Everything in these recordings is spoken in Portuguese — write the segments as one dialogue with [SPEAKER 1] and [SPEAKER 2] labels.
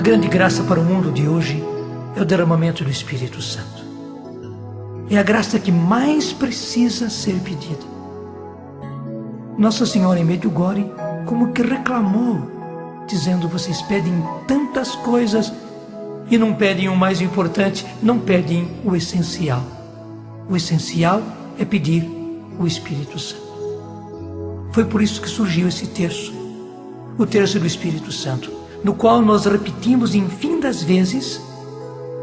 [SPEAKER 1] grande graça para o mundo de hoje é o derramamento do Espírito Santo. É a graça que mais precisa ser pedida. Nossa Senhora em Medjugorje como que reclamou, dizendo: vocês pedem tantas coisas e não pedem o mais importante, não pedem o essencial. O essencial é pedir o Espírito Santo. Foi por isso que surgiu esse terço, o terço do Espírito Santo, no qual nós repetimos infindas vezes: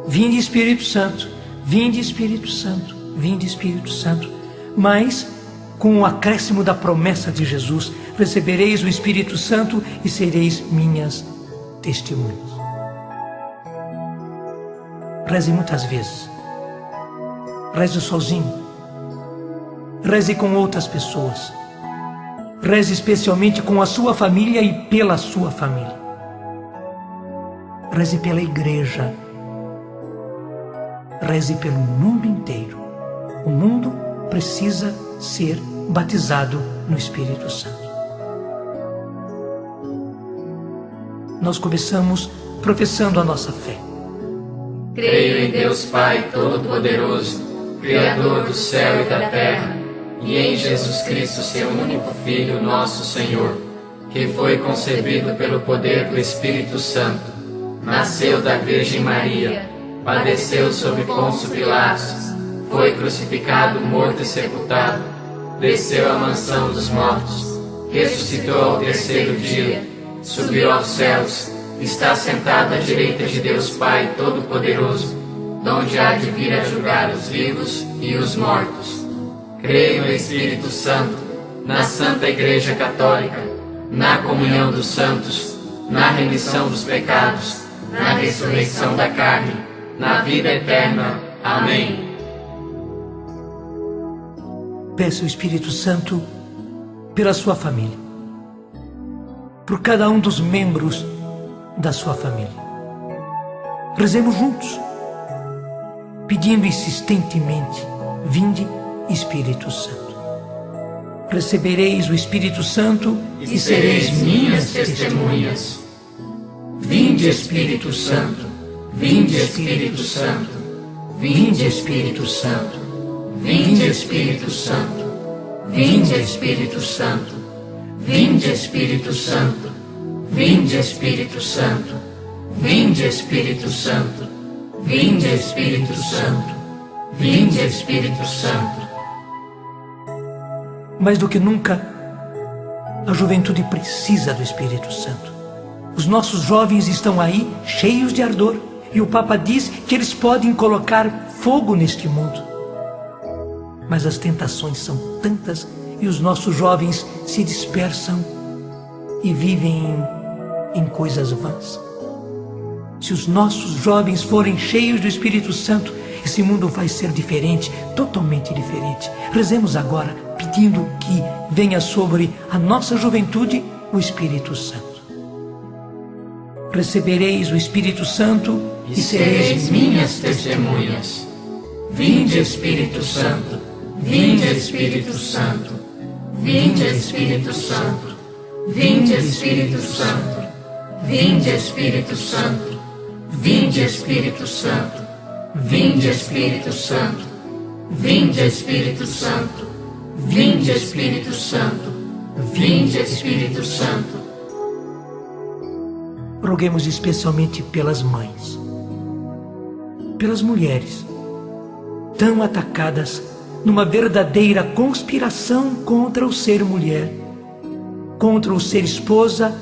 [SPEAKER 1] vinde Espírito Santo, vinde Espírito Santo, vinde Espírito Santo. Mas com o acréscimo da promessa de Jesus: recebereis o Espírito Santo e sereis minhas testemunhas. Reze muitas vezes. Reze sozinho. Reze com outras pessoas. Reze especialmente com a sua família e pela sua família. Reze pela igreja. Reze pelo mundo inteiro. O mundo precisa ser batizado no Espírito Santo. Nós começamos professando a nossa fé.
[SPEAKER 2] Creio em Deus Pai Todo-Poderoso, Criador do céu e da terra, e em Jesus Cristo, seu único Filho, nosso Senhor, que foi concebido pelo poder do Espírito Santo, nasceu da Virgem Maria, padeceu sob Pôncio Pilatos, foi crucificado, morto e sepultado, desceu à mansão dos mortos, ressuscitou ao terceiro dia, subiu aos céus, está sentado à direita de Deus Pai Todo-Poderoso, donde há de vir a julgar os vivos e os mortos. Creio no Espírito Santo, na Santa Igreja Católica, na comunhão dos santos, na remissão dos pecados, na ressurreição da carne, na vida eterna. Amém.
[SPEAKER 1] Peça o Espírito Santo pela sua família, por cada um dos membros da sua família. Rezemos juntos, pedindo insistentemente: vinde Espírito Santo. Recebereis o Espírito Santo
[SPEAKER 2] e sereis minhas testemunhas. Vinde Espírito Santo, vinde Espírito Santo, vinde Espírito Santo, vinde Espírito Santo, vinde Espírito Santo, vinde Espírito Santo, vinde Espírito Santo, vinde Espírito Santo, vinde Espírito Santo, vinde Espírito Santo.
[SPEAKER 1] Mais do que nunca, a juventude precisa do Espírito Santo. Os nossos jovens estão aí cheios de ardor, e o Papa diz que eles podem colocar fogo neste mundo. Mas as tentações são tantas e os nossos jovens se dispersam e vivem em coisas vãs. Se os nossos jovens forem cheios do Espírito Santo, esse mundo vai ser diferente, totalmente diferente. Rezemos agora, pedindo que venha sobre a nossa juventude o Espírito Santo. Recebereis o Espírito Santo
[SPEAKER 2] e sereis minhas testemunhas. Vinde Espírito Santo, vinde Espírito Santo, vinde Espírito Santo, vinde Espírito Santo, vinde Espírito Santo, vinde Espírito Santo, vinde Espírito Santo, vinde Espírito Santo, vinde Espírito Santo, vinde Espírito Santo.
[SPEAKER 1] Roguemos especialmente pelas mães, pelas mulheres, tão atacadas numa verdadeira conspiração contra o ser mulher, contra o ser esposa,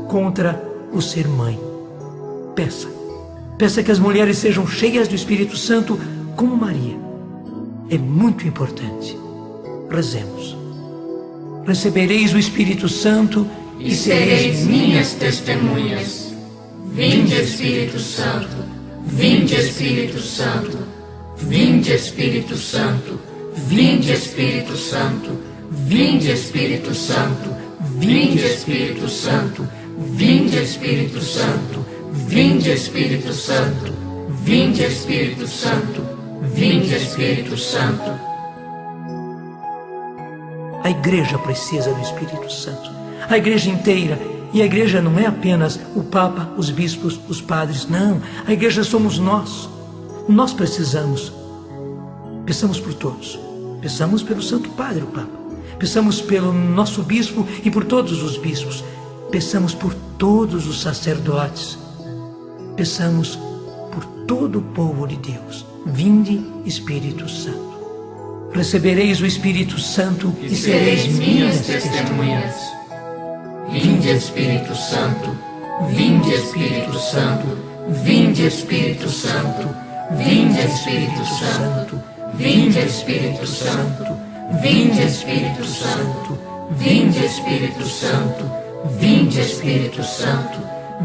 [SPEAKER 1] contra o ser mãe. Peça que as mulheres sejam cheias do Espírito Santo como Maria. É muito importante. Rezemos. Recebereis o Espírito Santo
[SPEAKER 2] e sereis minhas testemunhas. Vinde Espírito Santo, vinde Espírito Santo, vinde Espírito Santo, vinde Espírito Santo, vinde Espírito Santo, vinde Espírito Santo, vinde Espírito Santo, vinde Espírito Santo, vinde Espírito Santo, vinde Espírito Santo.
[SPEAKER 1] A igreja precisa do Espírito Santo, a igreja inteira, E a igreja não é apenas o Papa, os bispos, os padres, não. A igreja somos nós. Nós precisamos. Peçamos por todos. Peçamos pelo Santo Padre, o Papa. Peçamos pelo nosso bispo e por todos os bispos. Peçamos por todos os sacerdotes. Peçamos por todo o povo de Deus. Vinde, Espírito Santo. Recebereis o Espírito Santo e sereis minhas testemunhas.
[SPEAKER 2] Vinde, Espírito Santo. Vinde, Espírito Santo. Vinde, Espírito Santo. Vinde, Espírito Santo. Vinde, Espírito Santo. Vinde, Espírito Santo. Vinde, Espírito Santo. Vinde, Espírito Santo.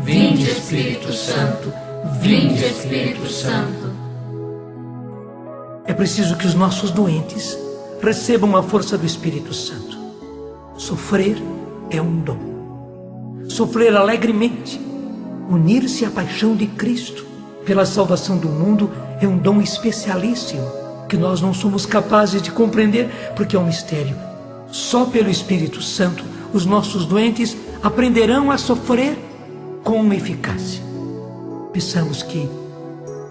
[SPEAKER 2] Vinde, Espírito Santo. Vinde, Espírito Santo.
[SPEAKER 1] É preciso que os nossos doentes recebam a força do Espírito Santo. Sofrer é um dom. Sofrer alegremente, unir-se à paixão de Cristo pela salvação do mundo é um dom especialíssimo que nós não somos capazes de compreender porque é um mistério. Só pelo Espírito Santo os nossos doentes aprenderão a sofrer com eficácia. Peçamos que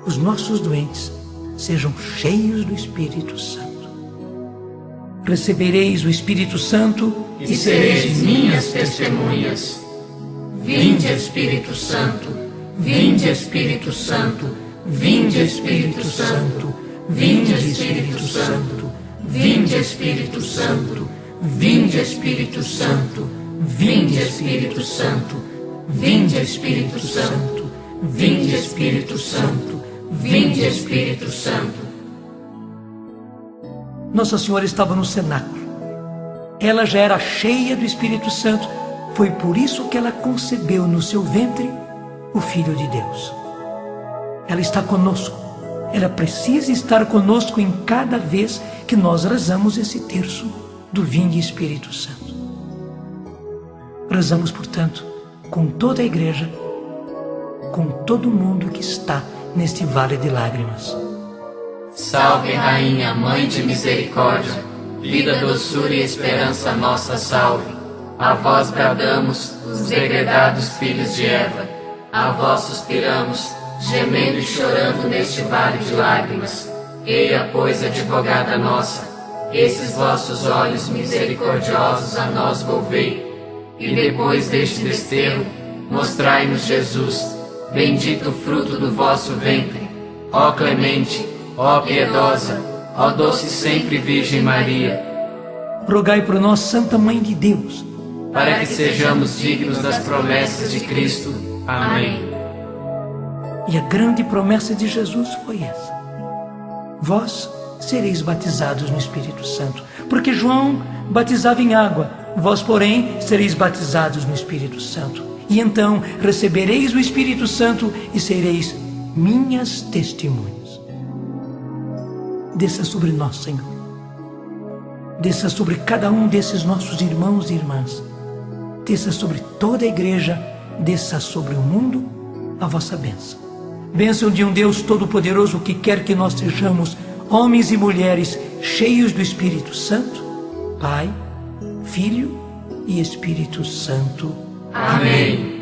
[SPEAKER 1] os nossos doentes sejam cheios do Espírito Santo. Recebereis o Espírito Santo
[SPEAKER 2] e sereis minhas testemunhas. Vinde, Espírito Santo. Vinde, Espírito Santo. Vinde, Espírito Santo. Vinde, Espírito Santo. Vinde, Espírito Santo. Vinde, Espírito Santo. Vinde, Espírito Santo. Vinde, Espírito Santo. Vinde, Espírito Santo. Vinde, Espírito Santo.
[SPEAKER 1] Nossa Senhora estava no cenáculo. Ela já era cheia do Espírito Santo. Foi por isso que ela concebeu no seu ventre o Filho de Deus. Ela está conosco. Ela precisa estar conosco em cada vez que nós rezamos esse terço do Vinde, Espírito Santo. Rezamos, portanto, com toda a igreja, com todo mundo que está neste vale de lágrimas.
[SPEAKER 2] Salve, Rainha, Mãe de Misericórdia, vida, doçura e esperança nossa, salve. A vós bradamos, os degredados filhos de Eva. A vós suspiramos, gemendo e chorando neste vale de lágrimas. Eia, pois, advogada nossa, esses vossos olhos misericordiosos a nós volvei. E depois deste desterro, mostrai-nos Jesus, bendito o fruto do vosso ventre. Ó clemente, ó piedosa, ó doce sempre Virgem Maria,
[SPEAKER 1] rogai por nós, Santa Mãe de Deus,
[SPEAKER 2] para que sejamos dignos das promessas de Cristo. Amém.
[SPEAKER 1] E a grande promessa de Jesus foi essa: vós sereis batizados no Espírito Santo. Porque João batizava em água, vós, porém, sereis batizados no Espírito Santo. E então recebereis o Espírito Santo e sereis minhas testemunhas. Desça sobre nós, Senhor. Desça sobre cada um desses nossos irmãos e irmãs. Desça sobre toda a igreja. Desça sobre o mundo a vossa bênção. Bênção de um Deus Todo-Poderoso que quer que nós sejamos homens e mulheres cheios do Espírito Santo, Pai, Filho e Espírito Santo.
[SPEAKER 2] Amém.